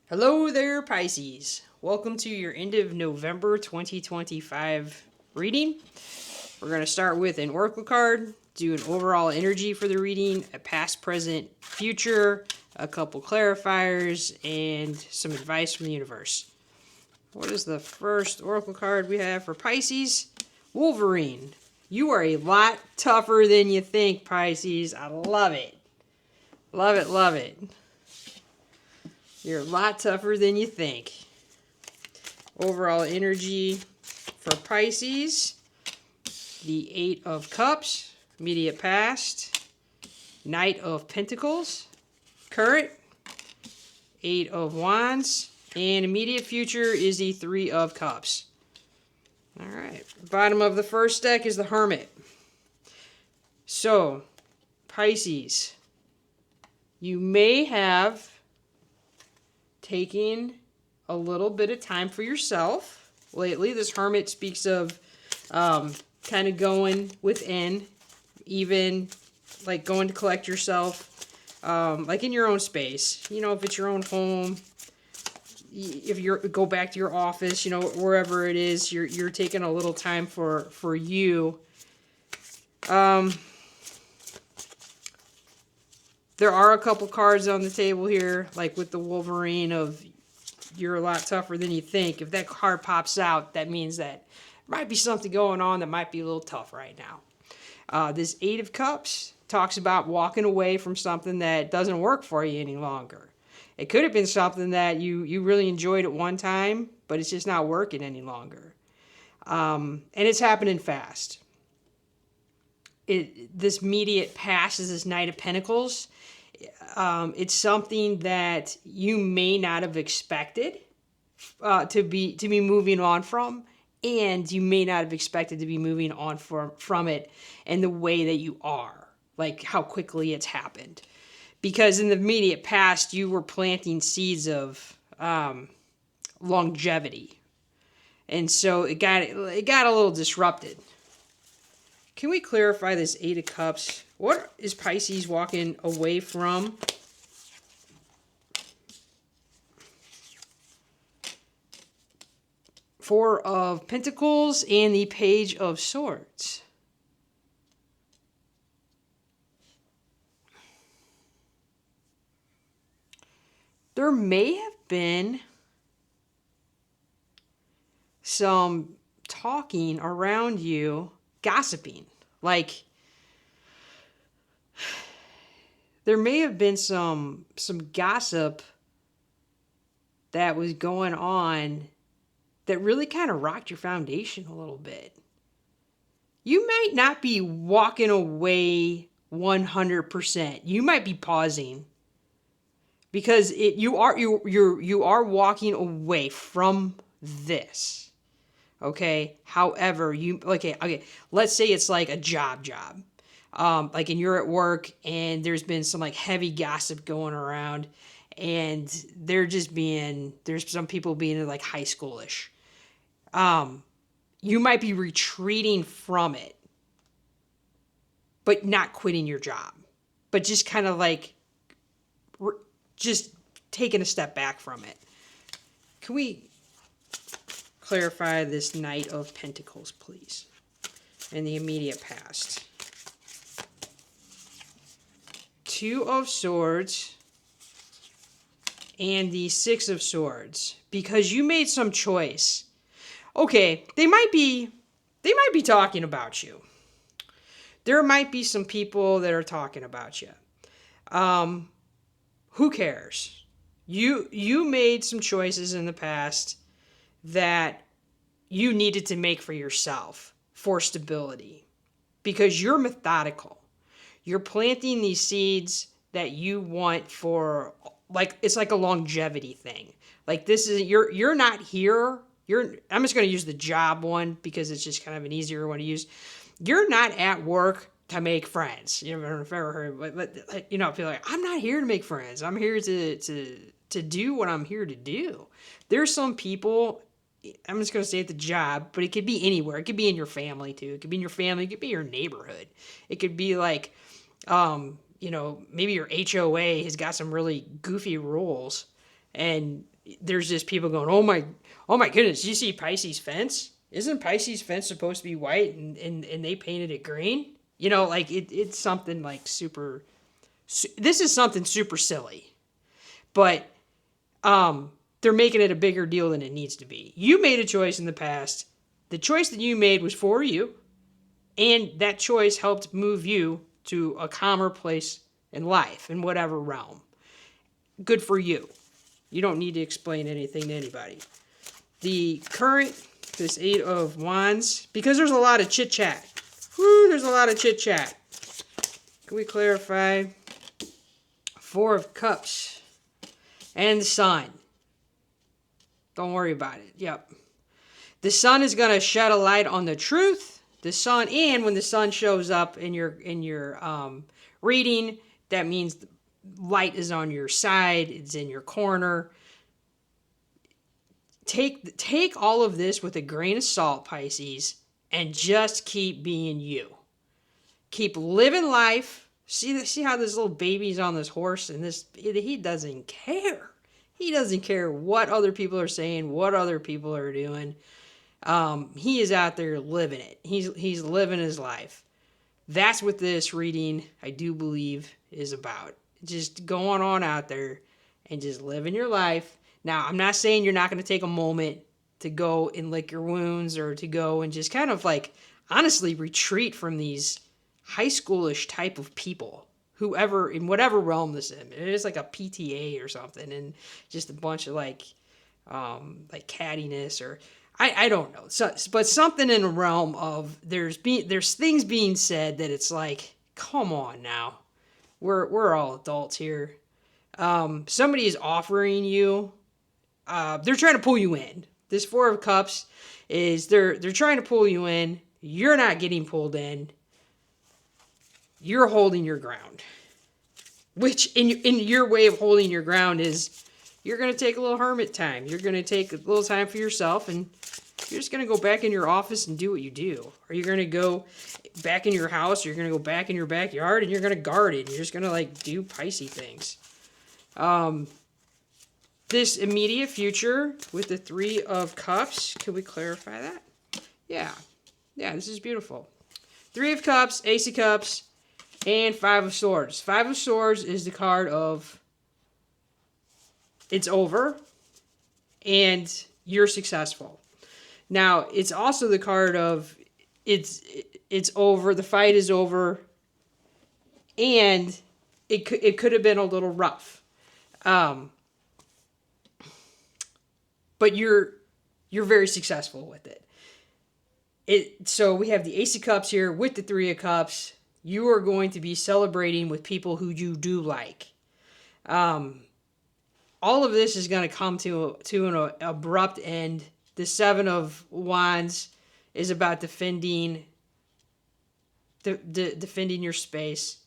Hello there, Pisces. Welcome to your end of November 2025 reading. We're going to start with an oracle card, do an overall energy for the reading, a past, present, future, a couple clarifiers, and some advice from the universe. What is the first oracle card we have for Pisces? Wolverine. You are a lot tougher than you think, Pisces. I love it. Love it, love it. You're a lot tougher than you think. Overall energy for Pisces. The Eight of Cups. Immediate past. Knight of Pentacles. Current. Eight of Wands. And immediate future is the Three of Cups. Alright. Bottom of the first deck is the Hermit. So, Pisces. You may have taking a little bit of time for yourself lately. This Hermit speaks of kind of going within, even like going to collect yourself, like in your own space. You know, if it's your own home, if you go back to your office, you know, wherever it is, you're taking a little time for you. There are a couple cards on the table here, like with the Wolverine of you're a lot tougher than you think. If that card pops out, that means that there might be something going on that might be a little tough right now. This Eight of Cups talks about walking away from something that doesn't work for you any longer. It could have been something that you really enjoyed at one time, but it's just not working any longer. And it's happening fast. This immediate past is this Knight of Pentacles. It's something that you may not have expected to be moving on from, and you may not have expected to be moving on from it in the way that you are, like how quickly it's happened. Because in the immediate past, you were planting seeds of longevity, and so it got a little disrupted. Can we clarify this Eight of Cups? What is Pisces walking away from? Four of Pentacles and the Page of Swords. There may have been some talking around you, gossiping. Like, there may have been some gossip that was going on that really kind of rocked your foundation a little bit. You might not be walking away 100%. You might be pausing because you are walking away from this. Okay. However, okay. Let's say it's like a job. Like, and you're at work and there's been some like heavy gossip going around, and there's some people being like high schoolish. You might be retreating from it, but not quitting your job, but just kind of like just taking a step back from it. Can we clarify this Knight of Pentacles, please, in the immediate past? Two of Swords and the Six of Swords, because you made some choice. Okay, they might be talking about you. There might be some people that are talking about you. Who cares? You made some choices in the past that you needed to make for yourself for stability, because you're methodical. You're planting these seeds that you want for, like, it's like a longevity thing. Like, this is, you're not here. I'm just going to use the job one because it's just kind of an easier one to use. You're not at work to make friends. You know, if I've ever heard, but you know, feel like, I'm not here to make friends. I'm here to do what I'm here to do. There's some people, I'm just going to say at the job, but it could be anywhere. It could be in your family too. It could be in your family. It could be your neighborhood. It could be like, you know, maybe your HOA has got some really goofy rules, and there's just people going, oh my goodness, you see Pisces fence? Isn't Pisces fence supposed to be white and they painted it green? You know, like it's something like super, this is something super silly, but they're making it a bigger deal than it needs to be. You made a choice in the past. The choice that you made was for you, and that choice helped move you to a calmer place in life, in whatever realm. Good for you. You don't need to explain anything to anybody. The current, this Eight of Wands, because there's a lot of chit-chat. Whoo, there's a lot of chit-chat. Can we clarify? Four of Cups and the Sun. Don't worry about it. Yep. The Sun is going to shed a light on the truth. The Sun, and when the Sun shows up in your reading, that means the light is on your side. It's in your corner. Take all of this with a grain of salt, Pisces, and just keep being you. Keep living life. See how this little baby's on this horse, and he doesn't care. He doesn't care what other people are saying, what other people are doing. He is out there living it. He's living his life. That's what this reading, I do believe, is about. Just going on out there and just living your life. Now, I'm not saying you're not going to take a moment to go and lick your wounds or to go and just kind of like honestly retreat from these high schoolish type of people, whoever, in whatever realm this is. It is like a PTA or something, and just a bunch of like cattiness, or I don't know. So, but something in the realm of there's things being said that it's like, come on now, we're all adults here. Somebody is offering you. They're trying to pull you in. This Four of Cups is they're trying to pull you in. You're not getting pulled in. You're holding your ground. Which in your way of holding your ground is you're going to take a little hermit time. You're going to take a little time for yourself, and you're just going to go back in your office and do what you do. Or you're going to go back in your house, or you're going to go back in your backyard, and you're going to garden. You're just going to like do Pisces things. This immediate future with the Three of Cups, can we clarify that? Yeah, this is beautiful. Three of Cups, Ace of Cups, and Five of Swords. Five of Swords is the card of it's over and you're successful. Now, it's also the card of it's over, the fight is over, and it could have been a little rough. But you're very successful with it. So we have the Ace of Cups here with the Three of Cups. You are going to be celebrating with people who you do like. All of this is going to come to an abrupt end. The Seven of Wands is about defending your space.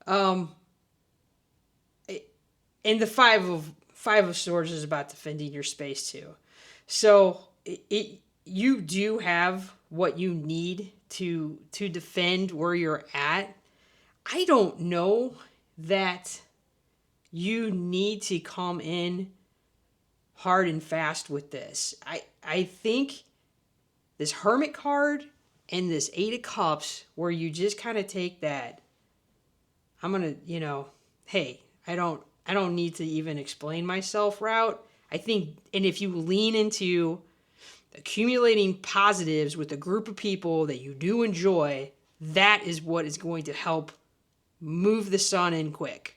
And the Five of Swords is about defending your space too. So you do have what you need to defend where you're at. I don't know that you need to come in hard and fast with this. I think this Hermit card and this Eight of Cups, where you just kind of take that, I'm going to, hey, I don't need to even explain myself route. I think, and if you lean into accumulating positives with a group of people that you do enjoy, that is what is going to help move the sun in quick.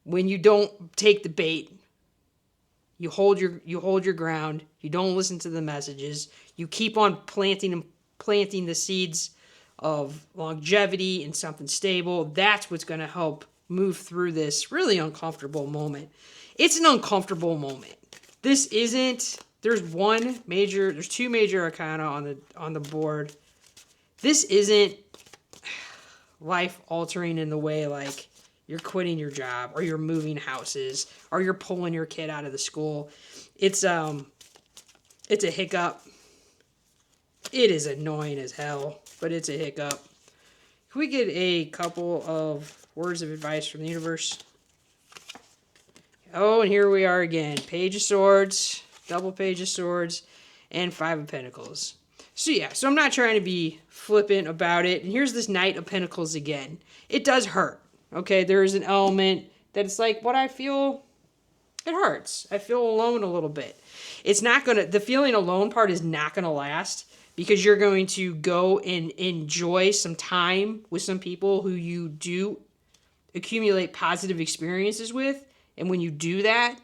When you don't take the bait, you hold your ground, you don't listen to the messages, you keep on planting the seeds of longevity and something stable. That's what's going to help move through this really uncomfortable moment. It's an uncomfortable moment. This isn't, there's two major arcana on the board. This isn't life altering in the way like you're quitting your job or you're moving houses or you're pulling your kid out of the school. It's a hiccup. It is annoying as hell, but it's a hiccup. Can we get a couple of words of advice from the universe? Oh, and here we are again. Page of Swords, double Page of Swords, and Five of Pentacles. So yeah, so I'm not trying to be flippant about it. And here's this Knight of Pentacles again. It does hurt, okay? There is an element that it's like, what I feel, it hurts. I feel alone a little bit. It's not going to, the feeling alone part is not going to last because you're going to go and enjoy some time with some people who you do accumulate positive experiences with. And when you do that,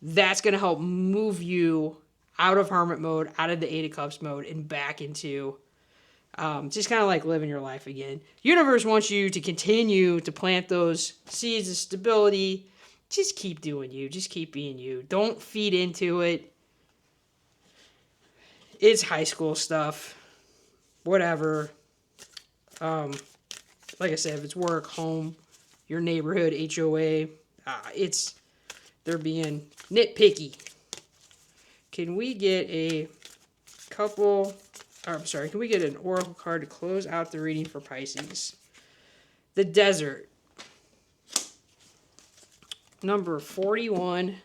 that's going to help move you out of hermit mode, out of the Eight of Cups mode, and back into just kind of like living your life again. Universe wants you to continue to plant those seeds of stability. Just keep doing you. Just keep being you. Don't feed into it. It's high school stuff. Whatever. Like I said, if it's work, home, your neighborhood, HOA, they're being nitpicky. Can we get can we get an oracle card to close out the reading for Pisces? The Desert. Number 41,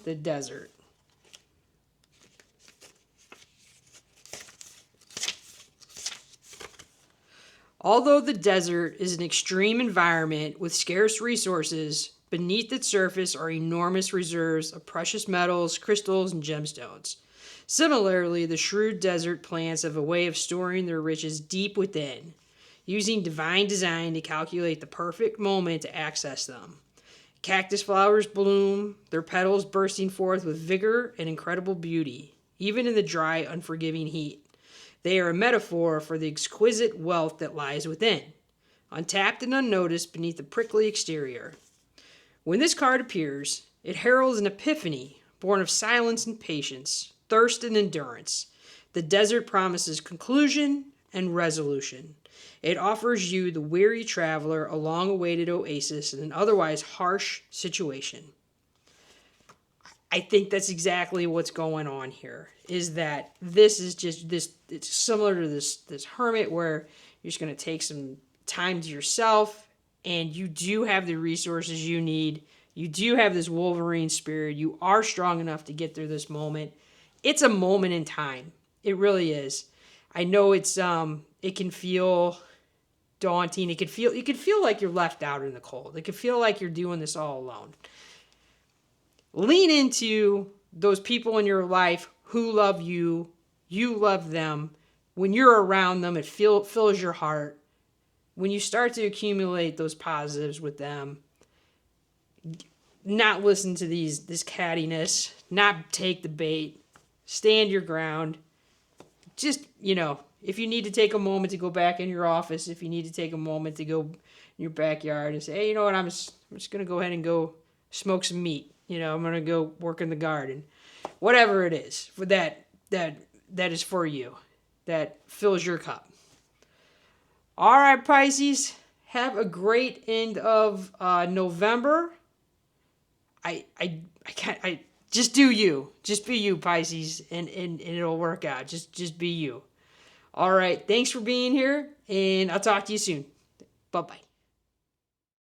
the Desert. Although the desert is an extreme environment with scarce resources, beneath its surface are enormous reserves of precious metals, crystals, and gemstones. Similarly, the shrewd desert plants have a way of storing their riches deep within, using divine design to calculate the perfect moment to access them. Cactus flowers bloom, their petals bursting forth with vigor and incredible beauty, even in the dry, unforgiving heat. They are a metaphor for the exquisite wealth that lies within, untapped and unnoticed beneath the prickly exterior. When this card appears, it heralds an epiphany born of silence and patience, thirst and endurance. The desert promises conclusion and resolution. It offers you, the weary traveler, a long-awaited oasis in an otherwise harsh situation. I think that's exactly what's going on here, is that this is just this, it's similar to this hermit where you're just going to take some time to yourself and you do have the resources you need. You do have this Wolverine spirit. You are strong enough to get through this moment. It's a moment in time. It really is. I know it can feel daunting. It could feel like you're left out in the cold. It could feel like you're doing this all alone. Lean into those people in your life who love you. You love them. When you're around them, it fills your heart. When you start to accumulate those positives with them, not listen to this cattiness, not take the bait, stand your ground. Just, if you need to take a moment to go back in your office, if you need to take a moment to go in your backyard and say, hey, you know what, I'm just going to go ahead and go smoke some meat. I'm going to go work in the garden. Whatever it is, for that is for you. That fills your cup. All right, Pisces, have a great end of November. I just do you. Just be you, Pisces, and it'll work out. Just be you. All right, thanks for being here, and I'll talk to you soon. Bye-bye.